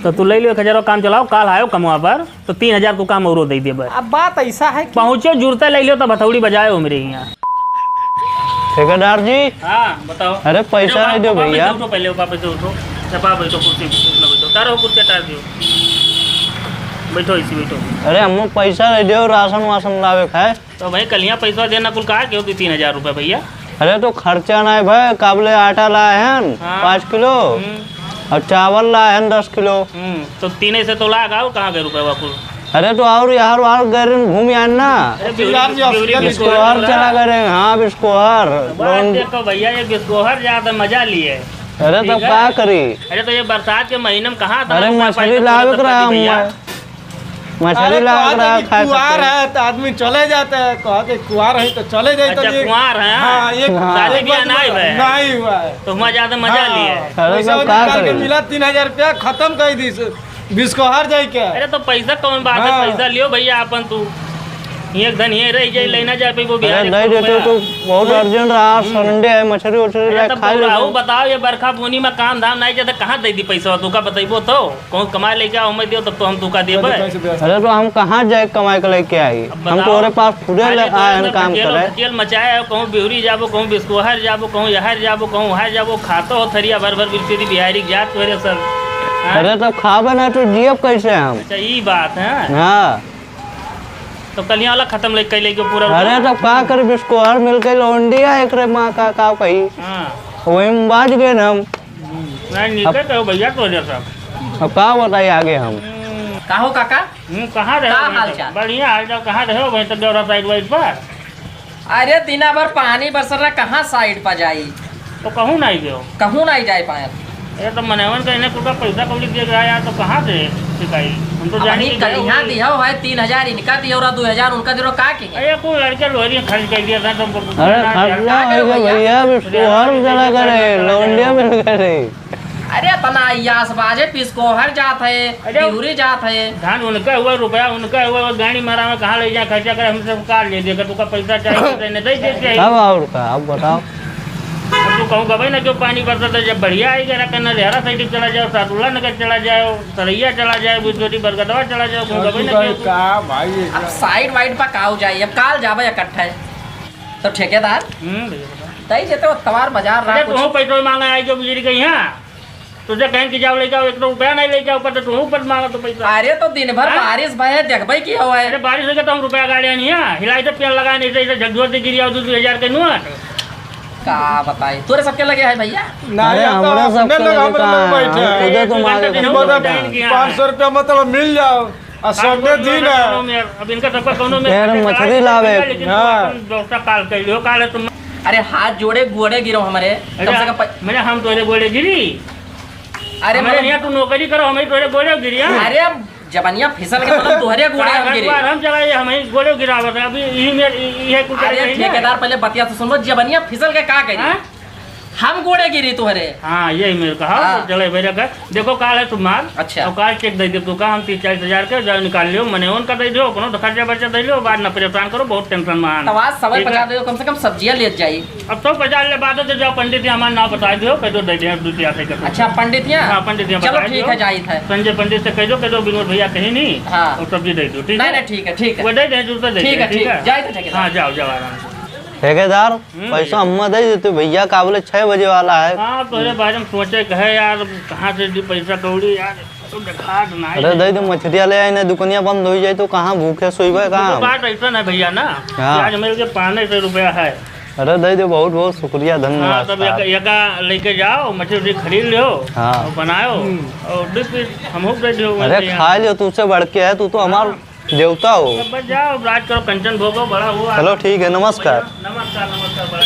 तो तू ले लो 1000 काम चलाओ, काल आयो कमवा पर तो 3000 को काम और दे दे। अब बात ऐसा है कि पहुँचो जुड़ते ले लो तो भथौड़ी बजाओ मेरे यहाँ। ठेकेदार जी। हाँ बताओ। अरे पैसा नहीं दो भैया। उठो पहले पैसे उठो, चपा बैठो कुर्सी बैठो, तारो कुर्सी हटा दियो, बैठो इसी बैठो। अरे हम पैसा नहीं दो, राशन वासन लावे खाए। तो भाई कल यहाँ पैसा देना कुल कहा क्यों 3000 रुपये भैया। अरे तो खर्चा नहीं भाई, काबले आटा लाए हैं 5 किलो और चावल लाए हैं 10 किलो। तो 3 से तो लाग आओ, कहाँ गए रुपये वाकुल। अरे तो और यार वहाँ गए घूम आए ना, बिस्कोहर चला गए। हाँ बिस्कोहर देखो भैया, ये बिस्कोहर ज्यादा मजा लिए। अरे तो क्या करी। अरे तो ये बरसात के महीने में कहाँ था। अरे मछली लावे रहा हूँ, मछली लावे रहा खाए। कुआर है तो आदमी चले जाते हैं, कहते कुआर है तो चले जाते। अच्छा कुआर है। हाँ, ये शादी ब्याह नहीं हुआ है तो वहाँ ज्यादा मजा लिए। पैसा मिला 3000 रुपया, खत्म कर दी बिस्कोहर जाए क्या। अरे तो पैसा कौन बात है, पैसा लियो भैया अपन। तू एक धन ये रह जाए, लेना जाए पे वो बिहार नहीं देते तो बहुत अर्जेंट रहा, संडे है मछली उछली खा लो। बताओ ये बरखा बुनी में काम धाम नहीं जाता, कहाँ दे दी पैसा तू का बताइबो तो कौन कमाए लेके आओ मैं दियो तब तो हम तू का देबे। अरे तो हम कहाँ जाए कमाए के लेके आई, हम तोरे पास खुदे आए काम करे। जेल मचाए कहूँ बिहरी जाबो, कहूँ बिस्कोहर जाबो, कहूँ यहार जाबो, कहूँ वहां जाबो, खातो हो थरिया भर भर बिस्कुट बिहारी जात मेरे सब। अरे तो खाबे ना तो जियब कैसे हम। अच्छा ये बात है। हाँ तो कलिया वाला खत्म ले कैले के पूरा। अरे तो का कर बिस्कोहर मिल के लौंडिया एक रे माँ का कही। वही में बाज गए हम। नहीं निकल तो भैया तो सब। अब का बताइए आगे हम। कहो काका कहाँ रहे। बढ़िया हाल चाल, कहाँ रहे हो भाई तब डोरा साइड वाइड पर। अरे दिना भर पानी बरस रहा, कहाँ साइड पर जाई। तो कहूँ नहीं गयो, कहूँ नहीं जाए पाए। ये तो मनेवन कहने को पैसा कौड़ी दे गया यार, तो कहाँ से सिखाई हम तो जानी कलिया दिया हुआ है 3000 इनका दिया और 2000 उनका दिया का के। अरे कोई लड़के लोरी खर्च कर दिया था तुमको। अरे खर्चा भैया बिस्कोहर चला करे, लौंडिया मिल करे। अरे तना यास बाजे बिस्कोहर जात है, बिहुरी जात है। धान उनका हुआ, रुपया उनका हुआ, गाड़ी मारा में कहाँ ले जाए खर्चा करे, हमसे कार ले देगा। तुका पैसा चाहिए अब और का अब बताओ। तो कहूँ कभी ना जो पानी बरसा था जब बढ़िया आएगा रखना लहरा साइड चला जाओ, सातुल्ला नगर चला जाओ, सरैया चला जाए, बुद्धोटी बरगदवा चला जाओ। भाई अब साइड वाइड पर काऊ जाए, अब काल जावे इकट्ठा तो ठेकेदार तई जेते वो तवार बाजार रहा। तू पेट्रोल मांगा आई जो बिजली गई है तुझे कहीं की जाओ ले जाओ, 1 रुपया नहीं ले जाओ पर तू ऊपर मांगा तो पैसा। अरे तो दिन भर बारिश भय देखबे की हुआ है। अरे बारिश हो गया तो हम रुपया गाड़िया नहीं है हिलाई तो पेड़ लगा नहीं सही झकझोर से गिरी 2000 के नोट का बताई तोरे सबके लगे है भैया। अरे हमरा सबके लगे तो मांगे 500 रुपया मतलब मिल जाओ संडे दिन है। अब इनका सबका कोनो में मछली लावे। दोस्ता काल कर लियो काल तुम। अरे हाथ जोड़े गोड़े गिरो हमारे कम से कम। मेरे हम तोरे गोड़े गिरी। अरे मेरे यहाँ तू नौकरी करो, हमें तोरे गोड़े गिरी। अरे जबनिया फिसल के मतलब तोहरे गोड़े हम गिरे। हम चलाए हमें गोड़े गिरावत है। अभी यही कुछ। अरे ठेकेदार पहले बतिया तो सुनो, जबनिया फिसल के का करी हम गोड़े गिरी तुहरे। हाँ यही मेरे कहा चले मेरे घर देखो काल है तुम्हार। अच्छा काल चेक दे दे तू का हम 30-40 के जाओ निकाल लियो मने उन का दे दो कोनो खर्चा बर्चा दे लियो बाद न परेशान करो बहुत टेंशन में आना। तवाज सवाल 50 दे दो कम से कम सब्जियां ले जाई। अब तो 50 ले बाद तो जाओ पंडित हमारा नाम बता दो कह दो दे दे दूसरी आते कर। अच्छा पंडित यहां। हां पंडित यहां चलो ठीक है जाई था संजय पंडित से कह दो विनोद भैया कहीं नहीं। हां और सब्जी दे दो ठीक है। नहीं ठीक है ठीक है वो दे दे जूता दे ठीक है ठीक है जाई था ठेकेदार। हां जाओ जाओ आराम से। ठेकेदार पैसा हम दे देते भैया काबले 6 बजे वाला है। हाँ तो बारे में सोचे कहे यार कहाँ से दी पैसा कौड़ी यार तो दिखा ना। अरे दे दो मछलियाँ ले आए ना, दुकानिया बंद हो जाए तो कहाँ भूखे सोइबे कहाँ। बात ऐसा है भैया ना आज मेरे के 500 रुपया है। अरे दे दो बहुत बहुत शुक्रिया धन्यवाद। तब यका लेके जाओ मछली खरीद लो बनाओ और हम दे दो। अरे खा लियो तुझसे बढ़ के है, तू तो हमारा देवता हो। बस जाओ राज करो कंचन भोगो बड़ा हुआ। चलो ठीक है नमस्कार। नमस्कार नमस्कार बड़ा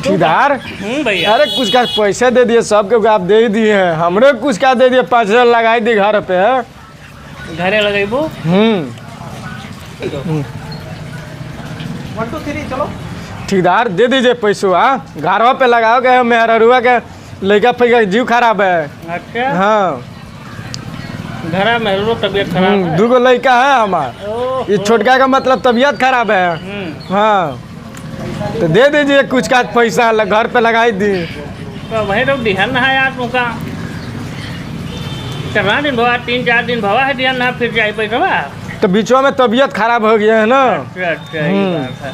ठेकेदार भैया। अरे कुछ का पैसे दे दिए सबके आप दे दिए हैं, हमरे कुछ का दे दिए 5000 लगाई दी घर पे। घरे लगेबो 1 2 3 चलो ठेकेदार दे दीजिए पैसा घरवा पे लगाओ के मेहरुआ के लड़का फैका जीव खराब है। अच्छा हाँ घर में तबियत खराब है। 2 लड़का है हमार, ये छोटका का मतलब तबियत खराब है। हाँ तो दे दीजिए कुछ का पैसा घर पे लगाई दी। तो वही तो दिहन है यार तुमका कितना दिन भवा 3-4 दिन भवा है दिहन ना फिर जाए पैसा तो बीचों में तबीयत खराब हो गया है ना। अच्छा ये बात है।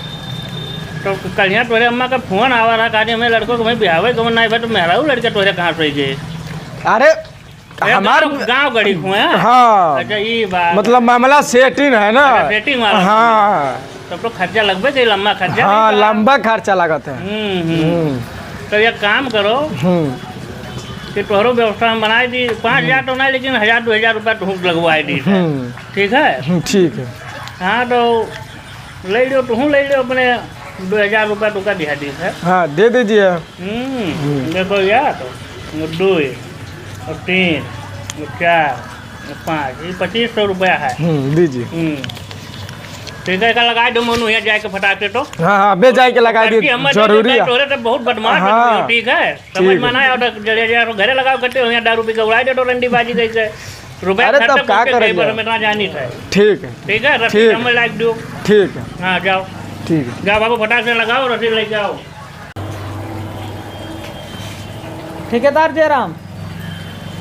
तो कल यहाँ तोरे अम्मा का फोन आवा रहा कहा मैं लड़कों को मैं ब्याह को नहीं भाई तो मेरा लड़के तोरे कहाँ से गए अरे हमारे गाँव गड़ी हुए हैं। हाँ अच्छा ये बात मतलब मामला सेटिंग है ना। सेटिंग वाला हाँ तब तो खर्चा लगभे कहीं लंबा खर्चा हाँ लंबा खर्चा लागत है। तो ये काम करो कि तोहरो व्यवस्था हम बनाई दी 5,000 तो नहीं लेकिन 1,000-2,000 रुपया तुम लगवाई दी ठीक है। ठीक है हाँ तो ले लियो तुम ले लियो अपने 2,000 रुपया तुमका दिया दी है। हाँ दे दीजिए। देखो यार तो 2 और 3 और 4 और 5 ये 2,500 रुपया है। दीजिए ठीक है का लगा दो मनु यहाँ जाके फटाके तो। हाँ हाँ बे जाए के लगा दिए जरूरी है। तोरे तो बहुत बदमाश हाँ, है ठीक है समझ में ना आया और घरे लगाओ करते हो यहाँ दारू पी के उड़ाई दे तो रंडी बाजी कैसे रुपया अरे तब क्या करेंगे मैं जानी था। ठीक है ठीक है रसीद ठीक। हमें लाइक दो। ठीक है हाँ जाओ ठीक है जाओ बाबू फटाक से लगाओ रसीद लेके आओ। ठेकेदार जयराम।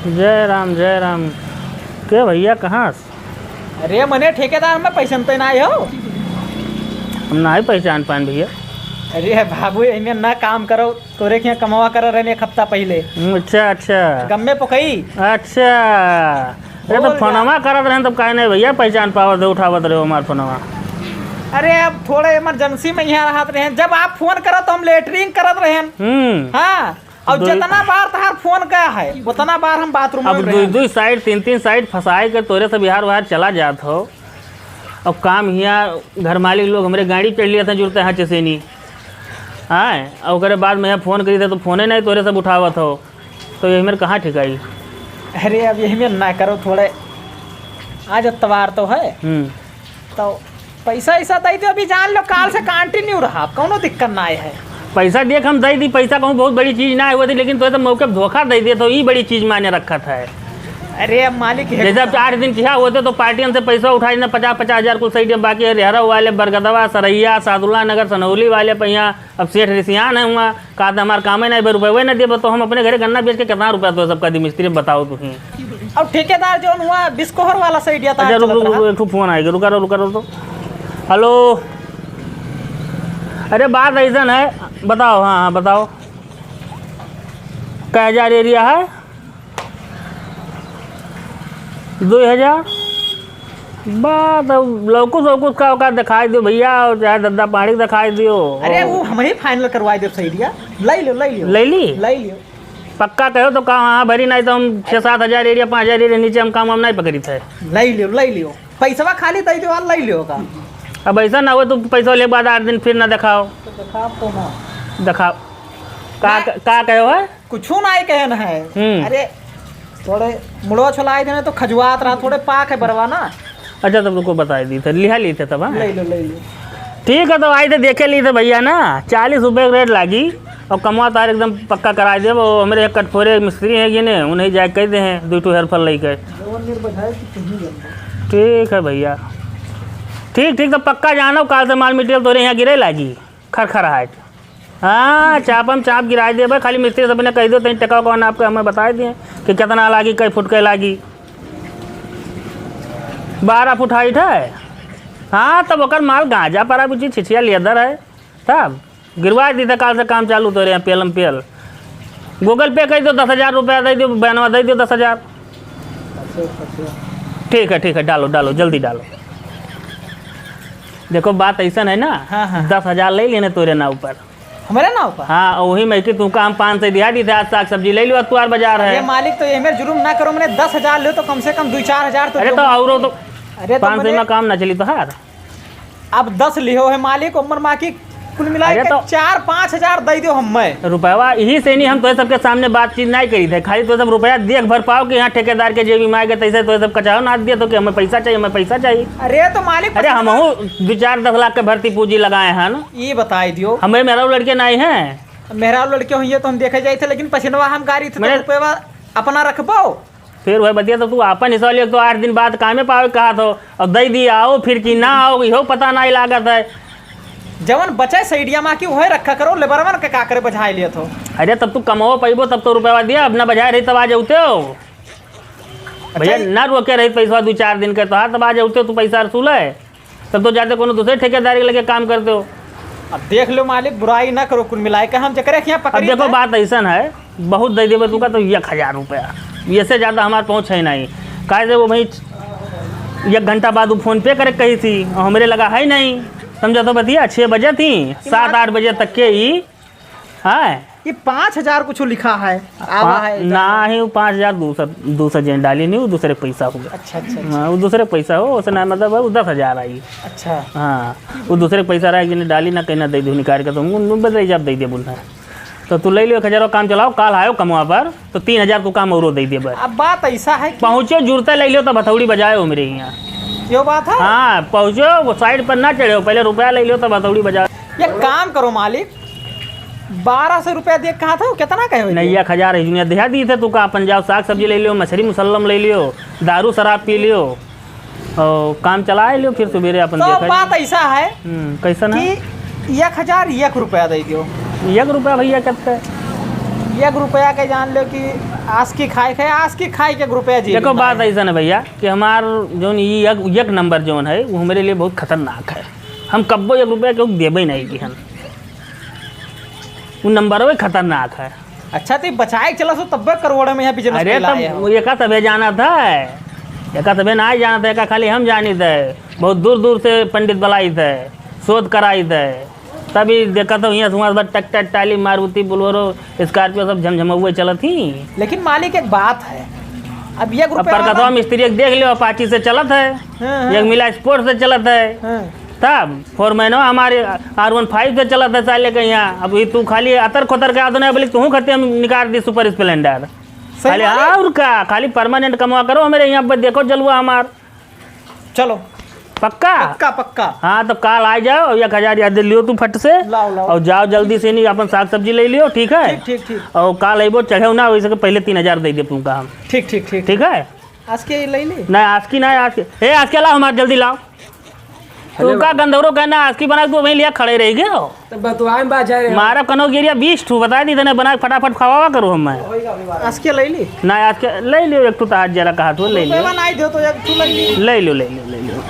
जय राम के भैया कहाँ से? अरे मने ठेकेदार में पैसा तो ना हो। हम ना ही पहचान पान भैया। अरे बाबू इन्हें ना काम करो तोरे के यहाँ कमावा कर रहे 1 हफ्ता पहले। अच्छा गम में पकई। अच्छा अरे तो बोल फोनवा करत रहे तब काहे नहीं भैया पहचान पावत दे उठावत रहे हो हमार फोनवा। अरे अब थोड़े इमरजेंसी में यहाँ रहत रहे जब आप फोन करो तो हम लेटरिंग करत रहे। हाँ और जितना बार तहार फोन का है उतना बार हम बाथरूम अब 2 साइड 3 साइड फंसाए के तोरे से बिहार बाहर चला जात हो। अब काम यहाँ घर मालिक लोग हमारे गाड़ी चढ़ लिया था जुड़ते यहाँ चसेनी हाँ और उसके बाद मैं फ़ोन करी थे तो फ़ोने नहीं तोरे सब उठावत हो तो ये मेरे कहाँ ठिकाई। अरे अब यही में ना करो थोड़े आज इतवार तो है तो पैसा ऐसा दे दो अभी जान लो काल से कंटिन्यू रहा कोनो दिक्कत ना आए है। पैसा देख हम दे दी पैसा कहूँ बहुत बड़ी चीज़ ना हुई थी लेकिन तो मौके पर धोखा दे दिए तो ये बड़ी चीज़ माने रखा था। अरे अब मालिक जैसे अब 4 दिन किया होते तो पार्टियन से पैसा उठाई ना 50-50 हज़ार कुल सही बाकी रेहरा वाले बरगदवा सरैया सादुल्ला नगर सनौली वाले पे यहाँ अब सेठ रिसियान है वहाँ कहा था हमारे काम नहीं रुपये नहीं दे तो हम अपने घरे गन्ना बेच के कितना रुपया तो सबका दी मिस्त्री बताओ तुम। अब ठेकेदार जो हुआ बिस्कोहर वाला सही था। रुक फोन आएगा रुका तो हेलो अरे बात ऐसा है बताओ। हाँ बताओ क्या 1000 एरिया है 2000 बात अब लौकुस का औकात दिखाई दो भैया और चाहे दद्दा पहाड़ी दिखाई दियो। अरे वो हम ही फाइनल करवा दे सही दिया ले लियो पक्का कहो तो कहा हाँ भरी नहीं तो हम 6-7 हज़ार एरिया 5,000 एरिया नीचे हम काम नहीं पकड़ी थे। ले लियो पैसा खाली दे दो ले लियो का। अब ऐसा ना हो तो पैसा ले बाद 8 दिन फिर ना दिखाओ दिखाओ का कहो है कुछ ना ही कहना है। अरे थोड़े मुड़ो छुलाए थे तो खजुआत रहा थोड़े पाक है बरवाना। अच्छा तब तुमको बताई दी थे लिहा ली थे तब। हाँ ले लो ठीक है तो आई थे देखे ली थे भैया ना 40 रुपये रेट लागी और कमवा तार एकदम पक्का करा दे। वो हमारे एक कटफोरे मिस्त्री हैं कि नहीं उन्हें जाके कह दे हैं 2 हेल्पर लेकर। ठीक है भैया ठीक तो पक्का जानो काल से माल मटेरियल तोरे यहाँ गिरे लागी खरखराहट। हाँ चापम चाप गिरा दे भाई खाली मिस्त्री सब ने कह दो तीन टका कौन आपको हमें बता दिए कि कितना लागी कई फुट के लागी 12 फुट हाइट है। हाँ तब ओकर माल गांजा पड़ा बुझी छिछिया लेदर है तब गिरवा दी था काल से काम चालू तो रहे पेल गूगल पे कर दो 10,000 रुपया दे दो बयानवा दे दो 10,000। ठीक है डालो जल्दी डालो। देखो बात ऐसा है ना। हाँ। 10,000 ले लेने तोरे ना ऊपर हमारे ना ऊपर। हाँ वही मैं कि तुमका हम 5 से दिया दी थे आज साग सब्जी ले लो तुआर बाजार है। ये मालिक तो ये मेरे जुर्म ना करो मैंने 10,000 ले तो कम से कम 2-4 हज़ार तो। अरे तो और तो अरे 500 में काम ना चली तो हार अब 10 लियो है मालिक उम्र माँ की कुल मिला के तो 4-5 हज़ार दे दो हमें रुपया यही से नहीं हम तो सबके सामने बातचीत नहीं करी थे खाली तो सब रुपया देख भर पाओ कि यहाँ ठेकेदार के जेबी मांगे तैसे तो सब कचाओ ना दिया तो कि हमें पैसा चाहिए। अरे तो मालिक अरे हम 2-4-10 लाख के भर्ती पूंजी लगाए हैं ना ये बताई दियो हमें मेरा लड़के नहीं है मेरा लड़के हुई तो हम देखे जाए थे लेकिन पछिनवा हम गाड़ी थे तो रुपया अपना रखबो फिर वह बतिया तो तू अपन हिसाब ले तो 8 दिन बाद कामे पाओ कहा तो अब दे दिया आओ फिर कि ना आओ इहो पता नहीं लागत है। जवन बचे सैडिया माँ की वही रखा करो लेबरवन के का करे बझाई लिया तो। अरे तब तू कमाओ पैबो तब तो रुपया दिया, अब ना बजाय रही तब आ जाते हो भैया, ना रोके रही पैसा 2-4 दिन के तो हाँ तब आ जाते हो, तू पैसा रसूल है तब तो जाते कोनो दूसरे ठेकेदारी के लगे काम करते हो। अब देख लो मालिक, बुराई ना करो, कुल मिलाए के हम चक्कर यहाँ अब पकड़ी देखो बात ऐसा है, बहुत दे देवे तुका तो 1000 रुपया, इससे ज़्यादा हमारे पहुँच है नहीं। काहे से वो भाई 1 घंटा बाद वो फ़ोन पे करे कही थी और हमारे लगा है नहीं, समझा तो बतिया 6 बजे थी 7-8 बजे तक के ही। हाँ ये 5000 कुछ लिखा है, आवा है ना ही 5000 दूसरा जेन डाली नहीं, वो दूसरे पैसा हो गया। अच्छा अच्छा हाँ वो दूसरे पैसा हो उसने मतलब वो 10,000 आई। अच्छा हाँ वो दूसरे पैसा रहा कि डाली ना कहीं ना दे दो निकाल के, तो बदल जब दे दे बोलना तो तू ले लियो 1000 काम चलाओ, काल आयो कमवा पर तो 3000 तू काम और दे दे बस। अब बात ऐसा है कि पहुँचो जुड़ते ले लियो तो हथौड़ी बजाओ मेरे यहाँ। क्यों बात है? हाँ पहुँचो वो साइड पर ना चढ़ो, पहले रुपया ले लियो तब हथौड़ी बजाओ। ये काम करो मालिक, 1200 रुपया दे कहा था, कितना कहे नहीं 1000 है जूनियर देहा दी थे तू का, पंजाब साग सब्जी ले लियो, मछली मुसल्लम ले लियो, दारू शराब पी लियो और काम चला लियो, फिर सवेरे अपन तो देखा। बात ऐसा है कैसा है कि 1001 रुपया दे दियो। 1 रुपया भैया कहते 1 रुपया के जान लो कि आज की खाए के 1 रुपया जी। देखो बात ऐसा है भैया कि हमार जो एक नंबर जोन है वो मेरे लिए बहुत खतरनाक है, हम कब्बो 1 रुपया क्यों देवे नहीं कि हम वो नंबर वो खतरनाक है। अच्छा तो बचाए चला सो तब करोड़ में यहाँ बिजनेस अरे तब एक तबे जाना था, एक तबे ना जाना था, एक खाली हम जानी थे, बहुत दूर दूर से पंडित बुलाई थे, शोध कराई थे, तभी देखा तो यहाँ तुम्हारे बाद ट्रैक्टर टाली मारुति बोलेरो स्कॉर्पियो सब झमझमुए चलत थी। लेकिन मालिक एक बात है, अब 1 अब रुपया पर कथवा मिस्त्री एक देख लियो अपाची से चलत है, एक मिला स्पोर्ट से चलत है, तब 4 महीनों हमारे R15 से चलत है साले के यहाँ। अब ये तू खाली अतर खोतर के आदमी बोले तू खते हम निकाल दी सुपर स्प्लेंडर खाली। और का खाली परमानेंट कमा करो हमारे यहाँ पर, देखो जलवा हमार। चलो पक्का पक्का पक्का। हाँ तो काल आ जाओ, 1000 याद लियो तू फट से लाओ लाओ और जाओ जल्दी से, नहीं अपन साग सब्जी ले लियो, ठीक है? ठीक ठीक और काल अबो चढ़े ना वैसे पहले 3000 दे दे तुमका हम, ठीक ठीक ठीक ठीक है? आज के ले ली नहीं आज की नहीं, आज के आज के लाओ हमारे जल्दी लाओ, तुमका गंदौरो कहना आज की बना तो वहीं लिया खड़े रह गए हो तो बतवाएं बाजार मारा कनो गिरिया 20 ठू बता दी तने बना फटाफट खवावा करो हम। मैं आज के ले ली ना आज के ले लियो, एक तो हाथ जरा कहा तो ले लियो, नहीं दो तो एक तू ले ली। ले लियो ले लियो ले लियो।